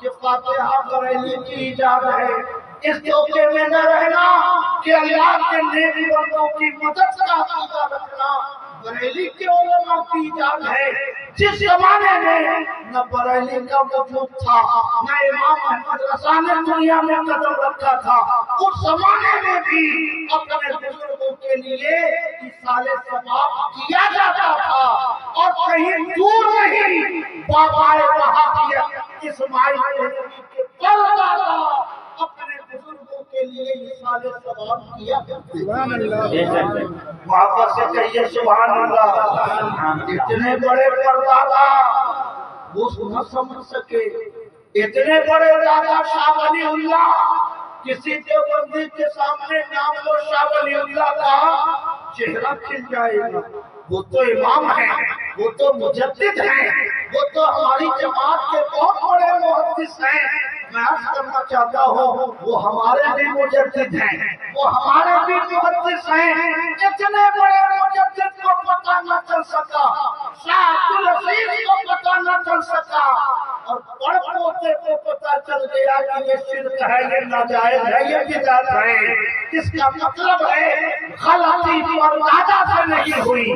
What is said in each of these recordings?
کہ فاتحہ بریلی کی ایجاد ہے، اس دھوکے میں نہ رہنا کہ اللہ کے نیک بندوں کی مدد کا عقیدہ رکھنا بریلی کے علماء کی ایجاد ہے۔ جس زمانے میں نہ بریلی کا وجود تھا، نہ امام احمد رضا نے دنیا میں قدم رکھا تھا، اس زمانے میں بھی اپنے بزرگوں کے لیے اصالہ ثواب کیا جاتا تھا، اور کہیں دور نہیں بابا وہابیت اسماعیل دہلوی کے پردادا اپنے بزرگوں کے لیے اصالہ ثواب کیا کرتے تھے۔ محبت سے کہیے سبحان اللہ۔ اتنے بڑے پردادا وہ نہ سمجھ سکے، اتنے بڑے دادا شاہ ولی اللہ، کسی دیوبندی کے سامنے نام لو شاہ ولی اللہ کا چہرہ کھل جائے گا۔ وہ تو امام ہیں، وہ تو مجدد ہیں، وہ تو ہماری جماعت کے بہت بڑے محدث ہیں۔ میں عرض کرنا چاہتا ہوں وہ ہمارے بھی مجدد ہیں، وہ ہمارے بھی محدث ہیں۔ اتنے بڑے مجدد کو پتہ نہ چل سکا، شاہ عبدالعزیز کو پتہ نہ چل سکا، اور پڑھ پوتے کو پتہ چل گیا کہ یہ شرک ہے، یہ ناجائز ہے، یہ بدعت ہے۔ اس کا مطلب ہے غلطی پردادا سے نہیں ہوئی،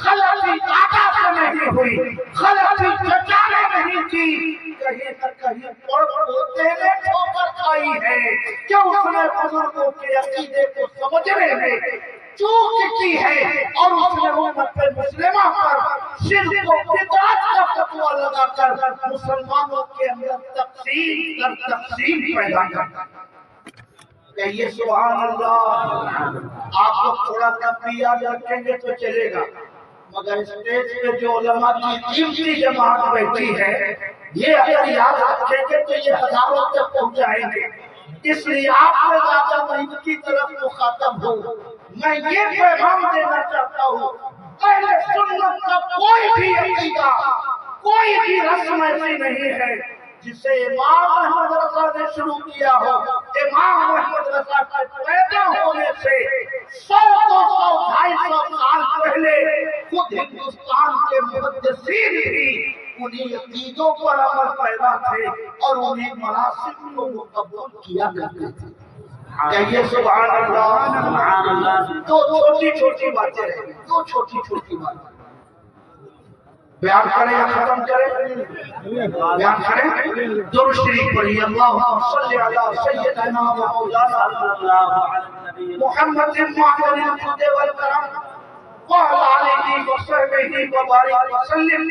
غلطی دادا سے نہیں ہوئی، غلطی چچا نے نہیں کی، کہیں نہ کہیں پڑھ پوتے نے ٹھوکر کھائی ہے کہ اس نے بزرگوں کے عقیدے کو سمجھنے میں چوک کی ہے، اور اس نے امت مسلمہ پر شرک و بدعت کا فتویٰ لگا کر مسلمانوں کے اندر تقسیم در تقسیم پیدا کر۔ کہیے سبحان اللہ۔ آپ کو تھوڑا تب یاد رکھیں گے تو چلے گا، مگر اسٹیج پہ جو علماء کی قیمتی جماعت بیٹھی ہے، یہ اگر یاد رکھیں گے تو یہ ہزاروں تک پہنچائیں گے۔ اس لیے آپ سے زیادہ میں ان کی طرف مخاطب ہوں، میں یہ پیغام دینا چاہتا ہوں، اہل سنت کا کوئی بھی عقیدہ، کوئی بھی رسم ایسی نہیں ہے جسے امام احمد رضا نے شروع کیا ہو۔ امام احمد رضا کے پیدا ہونے سے 100-200-250 سال پہلے خود ہندوستان کے محدثین بھی انہی عقیدوں پر عمل پیدا تھے اور انہی مناسب کو وہ قبول کیا کرتے تھے۔ کہیے سبحان اللہ۔ سبحان اللہ۔ دو چھوٹی چھوٹی باتیں رہیں گی، دو چھوٹی چھوٹی باتیں بیان کریں یا ختم کریں؟ بیان کریں؟ درود شریف پڑھیے، اللہم صلی علی سیدنا و مولانا محمد معظم الجود والکرم وعلی آلہ وصحبہ وبارک وسلم،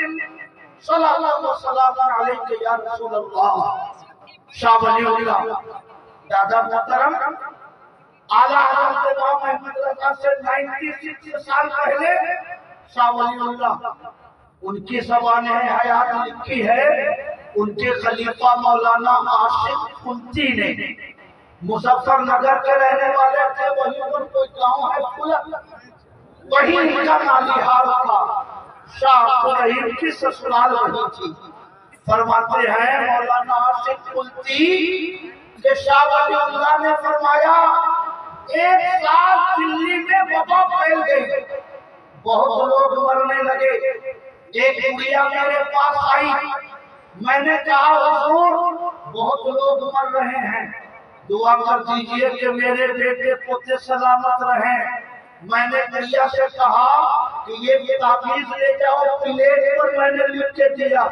صلاۃ و سلام علیک یا رسول اللہ۔ شاہ ولی اللہ دادا محترم اعلیٰ حضرت امام احمد رضا سے 96 سال پہلے شاہ ولی اللہ ان کی زبان حیات لکھی ہے، ان کے خلیفہ مولانا عاشق کنتی نے، مظفر نگر کے رہنے والے تھے، وہیں پر کوئی گاؤں ہے پھلک، وہیں ان کا نالیحال تھا، شاہ عبدالرحیم کی سسرال وہیں تھی۔ فرماتے ہیں مولانا عاشق کنتی کہ شاہ ولی اللہ نے فرمایا ایک سال دلی میں وبا پھیل گئی، بہت لوگ مرنے لگے۔ ایک بڑھیا میرے پاس آئی، میں نے کہا حضور بہت لوگ مر رہے ہیں، دعا کر دیجئے کہ میرے بیٹے پوتے سلامت رہیں۔ میں نے بڑھیا سے کہا کہ یہ تعویذ لے جاؤ، پلیٹ پر میں نے لکھ کے دیا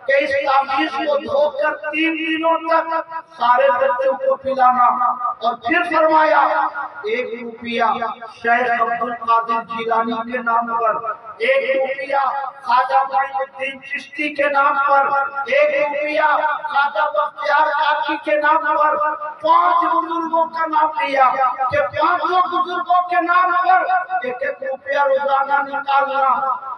کہ اس تعویذ کو دھو کر 3 دنوں تک سارے بچوں کو پلانا، اور پھر فرمایا 1 روپیہ شیخ عبد القادر جیلانی کے نام پر، 1 روپیہ خواجہ معین الدین چشتی کے نام پر، 1 روپیہ خواجہ بختیار کاکی کے نام پر، 5 بزرگوں کا نام لیا کہ 5 بزرگوں کے نام پر 1 روپیہ روزانہ نکالنا،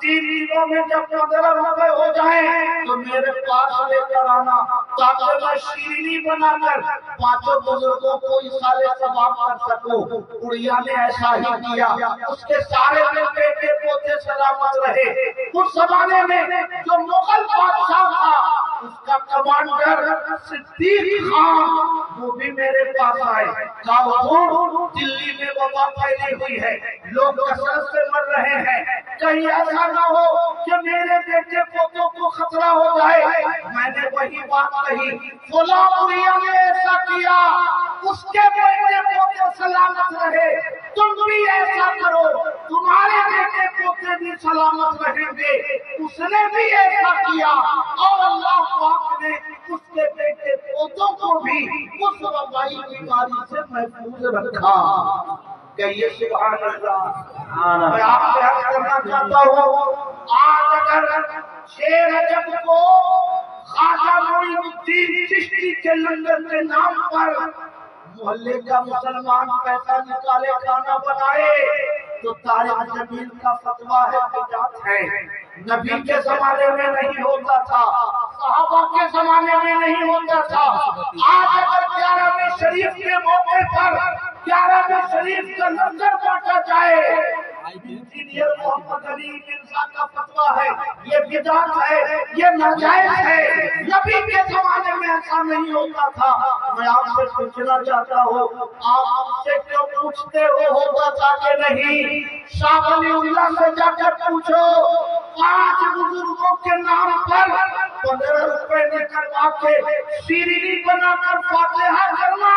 3 دنوں میں جب 15 روپے ہو جائیں تو میرے پاس لے کر آنا، تاکہ میں شیرینی بنا کر 5 بزرگوں کو اصالہ ثواب کر سکوں۔ اڑیا نے ایسا ہی کیا، اس کے سارے بیٹے پوتے سلامت رہے۔ اس زمانے میں جو مغل بادشاہ تھا اس کا کمانڈر صدیق خان وہ بھی میرے پاس آئے، کہا حضور دلی میں وبا پھیلی ہوئی ہے، لوگ کثرت سے مر رہے ہیں، کہیں ایسا نہ ہو کہ میرے بیٹے پوتوں کو خطرہ ہو جائے، میں نے وہی بات کہی، فلاں بھیا نے ایسا کیا، اس کے بیٹے پوتے سلامت رہے، تم بھی ایسا کرو، تمہارے بیٹے پوتے بھی سلامت رہیں گے۔ اس نے بھی ایسا کیا اور اللہ پاک نے اس کے بیٹے پوتوں کو بھی اس وبائی بیماری سے محفوظ رکھا۔ کہیے سبحان اللہ۔ میں آپ سے عرض کرنا چاہتا ہوں، آج اگر 6 رجب کو خواجہ معین الدین چشتی کے لنگر کے نام پر محلے کا مسلمان پیسہ نکالے کھانا بنائے تو طارق جمیل کا فتویٰ ہے بدعت ہے۔ نبی کے زمانے میں نہیں ہوتا تھا، صحابہ کے زمانے میں نہیں ہوتا تھا۔ آج اگر 11ویں شریف کے موقع پر 11ویں شریف کا لنگر بانٹا جائے، انجینئر محمد علی مرزا کا فتویٰ ہے یہ بدعت ہے، یہ ناجائز ہے۔ نبی کے زمانے میں ایسا نہیں ہوتا تھا۔ میں آپ سے پوچھنا چاہتا ہوں، آپ مجھ سے کیوں پوچھتے ہو ہوتا تھا کہ نہیں؟ شاہ ولی اللہ سے جا کر پوچھو، 5 بزرگوں کے نام پر 15 روپے نکلوا کے شیرینی بنا کر فاتحہ کرنا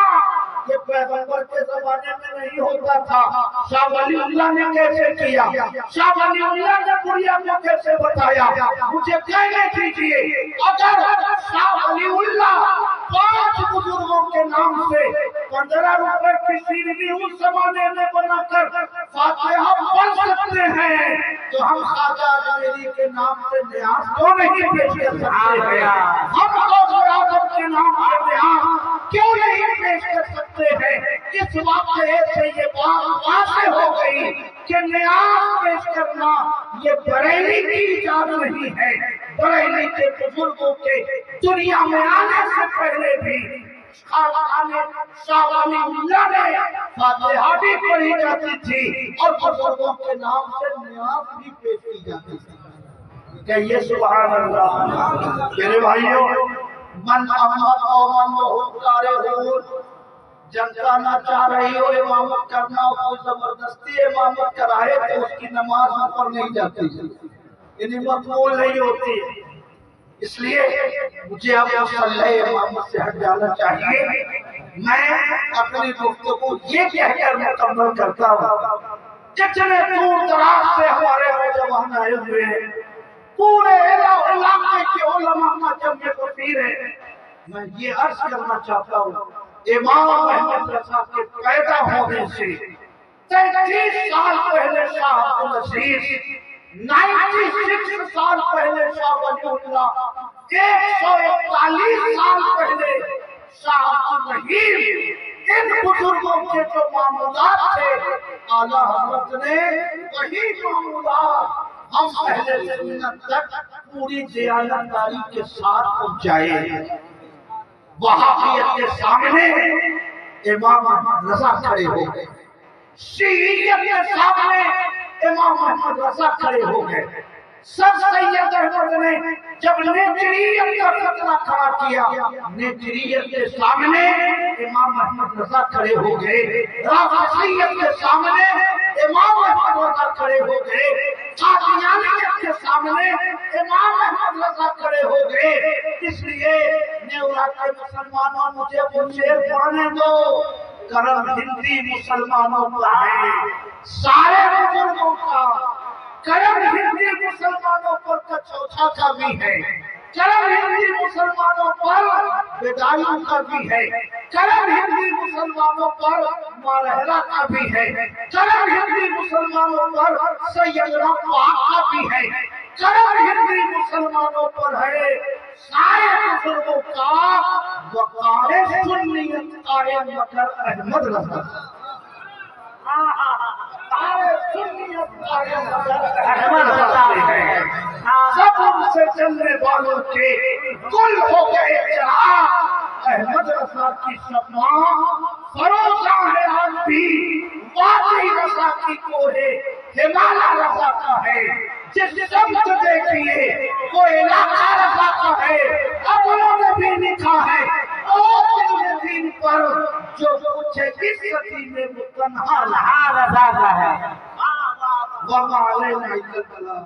یہ پیغمبر کے زمانے میں نہیں ہوتا تھا۔ شاہ ولی اللہ نے کیسے کیا؟ شاہ ولی اللہ نے بڑھیا کو کیسے بتایا؟ مجھے کہنے دیجئے، اگر شاہ ولی اللہ 5 بزرگوں کے نام سے 15 روپے کی شیرینی اس زمانے میں بنا کر فاتحہ پڑھ سکتے ہیں تو ہم خواجہ اجمیری کے نام سے نیاز کیوں نہیں پیش کر سکتے ہیں؟ ہم غوث اعظم کے نام سے نیاز کیوں نہیں پیش کر سکتے ہیں؟ اس واقعے سے یہ بات واضح ہو گئی کہ نیاز پیش کرنا یہ بریلی کی ایجاد نہیں ہے۔ بریلی کے بزرگوں کے دنیا میں آنے سے پہلے بھی شاہ ولی اللہ نے فاتحہ بھی پڑھی جاتی تھی اور بزرگوں کے نام سے نیاز بھی پیش کی جاتی تھی۔ کہیے سبحان اللہ۔ میرے بھائیوں، من اما قومن وہم کارہون، جنتا نہ چاہ رہی ہو امامت کرنا ہو، کوئی زبردستی امامت کرائے تو اس کی نماز اوپر نہیں جاتی، یعنی مقبول نہیں ہوتی۔ اس لیے مجھے اب مصلی امامت سے ہٹ جانا چاہیے۔ میں اپنی گفتگو یہ کہہ کر مکمل کرتا ہوں، جتنے دور دراز سے ہمارے نوجوان آئے ہوئے ہیں، پورے علاقے کے علماء کا جمع کثیر ہے، میں یہ عرض کرنا چاہتا ہوں، امام احمد رضا کے پیدا ہونے سے 33 سال پہلے شاہ عبدالعزیز، 96 سال پہلے شاہ ولی اللہ، 141 سال پہلے شاہ عبدالرحیم، ان بزرگوں کے جو معمولات تھے اعلیٰ حضرت نے وہی معمولات ہم اہل سنت تک پوری دیانتداری کے ساتھ پہنچائے۔ وہابیت کے سامنے امام احمد رضا کھڑے ہو گئے، شیعیت کے سامنے امام احمد رضا کھڑے ہو گئے۔ سر سید احمد نے جب نیچریت کا خطرہ کھڑا کیا، نیچریت کے سامنے امام احمد رضا کھڑے ہو گئے، رافضیت کے سامنے امام احمد رضا کھڑے ہو گئے، قادیانیت کے سامنے امام احمد رضا کھڑے ہو گئے۔ اس لیے نیورا کے مسلمانوں مجھے وہ شعر پڑھنے دو، کرم ہندی مسلمانوں کا ہے سارے بزرگوں کا، کرم ہندی مسلمانوں پر کچوچا کا بھی ہے، کرم ہندی مسلمانوں پر بیدائیوں کا بھی ہے، کرم ہندی مسلمانوں پر مارہرہ کا بھی ہے، کرم ہندی مسلمانوں پر سیدنا پاک کا بھی ہے، کرم ہندی مسلمانوں پر ہے سارے بزرگوں کا۔ وقار سنیت قائم مگر احمد رضا، سارے سنیت قائم مگر احمد رضا ہے، سب ان سے چلنے والوں کے کل ہو گئے چراغ، احمد رضا کی شمع فروزاں ہے آج بھی، واقعی رضا کی کوہ ہمالا رضا کا ہے، جس سمت دیکھئے وہ علاقہ رضا کا ہے۔ اب انہوں نے بھی لکھا ہے اور دین پر جو پوچھے کس صدی میں وہ تنہا رضا کا ہے۔ وَمَا عَلَيْنَا إِلَّا الْبَلَاغُ۔